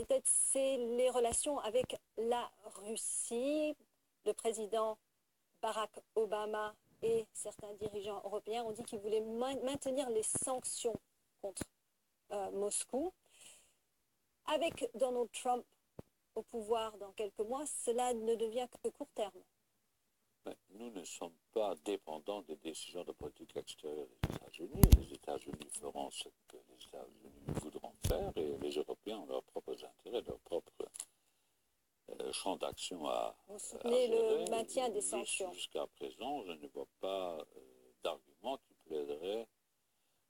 peut-être, c'est les relations avec la Russie. Le président Barack Obama et certains dirigeants européens ont dit qu'ils voulaient maintenir les sanctions contre Moscou. Avec Donald Trump au pouvoir dans quelques mois, cela ne devient que court terme. Mais nous ne sommes pas dépendants des décisions de politique extérieure des États-Unis. Les États-Unis feront ce que les États-Unis voudront faire et les Européens ont leurs propres intérêts, leur propre champ d'action à Vous soutenez le maintien des sanctions. Jusqu'à présent, je ne vois pas d'argument qui plaiderait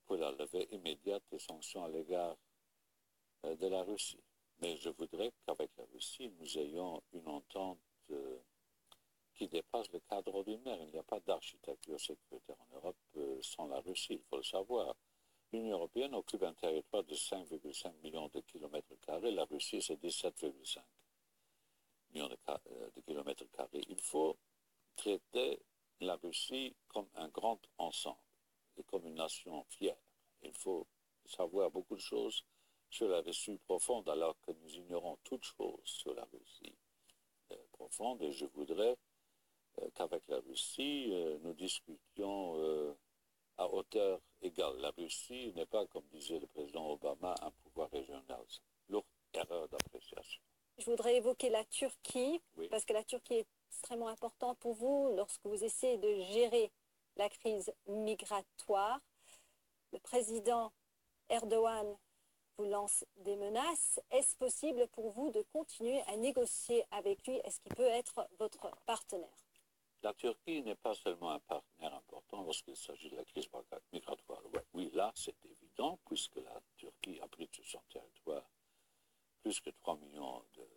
pour la levée immédiate des sanctions à l'égard de la Russie. Mais je voudrais qu'avec la Russie, nous ayons une entente qui dépasse le cadre ordinaire. Il n'y a pas d'architecture sécuritaire en Europe sans la Russie, il faut le savoir. L'Union européenne occupe un territoire de 5,5 millions de kilomètres carrés. La Russie, c'est 17,5 millions de kilomètres carrés. Il faut traiter la Russie comme un grand ensemble et comme une nation fière. Il faut savoir beaucoup de choses sur la Russie profonde alors que nous ignorons toutes choses sur la Russie profonde. Et je voudrais qu'avec la Russie, nous discutions à hauteur égale. La Russie n'est pas, comme disait le président Obama, un pouvoir régional. Lourde erreur d'appréciation. Je voudrais évoquer la Turquie, oui. Parce que la Turquie est extrêmement importante pour vous lorsque vous essayez de gérer la crise migratoire. Le président Erdogan vous lance des menaces. Est-ce possible pour vous de continuer à négocier avec lui? Est-ce qu'il peut être votre partenaire? La Turquie n'est pas seulement un partenaire important lorsqu'il s'agit de la crise migratoire. Oui, là, c'est évident, puisque la Turquie abrite sur son territoire plus que 3 millions de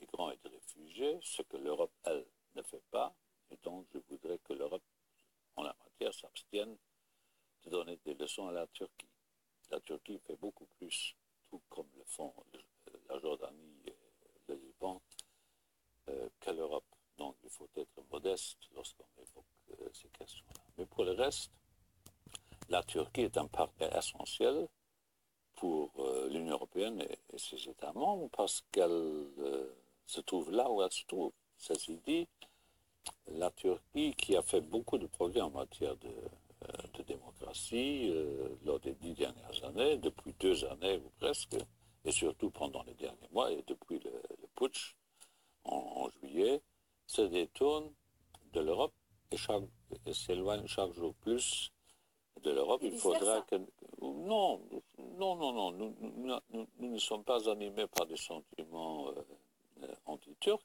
migrants et de réfugiés, ce que l'Europe, elle, ne fait pas. Et donc, je voudrais que l'Europe, en la matière, s'abstienne de donner des leçons à la Turquie. La Turquie fait beaucoup plus, tout comme le font la Jordanie et le Liban, que l'Europe. Donc, il faut être modeste lorsqu'on évoque ces questions-là. Mais pour le reste, la Turquie est un partenaire essentiel pour l'Union européenne et ses États membres parce qu'elle se trouve là où elle se trouve. Ceci dit, la Turquie, qui a fait beaucoup de progrès en matière de démocratie lors des 10 dernières années, depuis 2 années ou presque, et surtout pendant les derniers mois, et depuis le putsch en juillet, se détourne de l'Europe et s'éloigne chaque jour plus de l'Europe. Il faudra que... Non, nous ne sommes pas animés par des sentiments anti-turcs.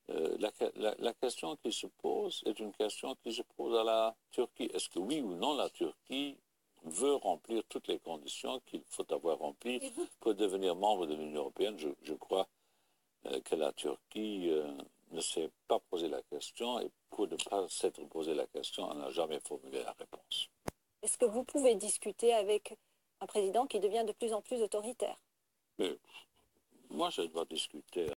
La question qui se pose est une question qui se pose à la Turquie. Est-ce que oui ou non la Turquie veut remplir toutes les conditions qu'il faut avoir remplies pour devenir membre de l'Union européenne? Je crois que la Turquie ne s'est pas posé la question et pour ne pas s'être posé la question, elle n'a jamais formulé la réponse. Est-ce que vous pouvez discuter avec un président qui devient de plus en plus autoritaire? Mais moi, je dois discuter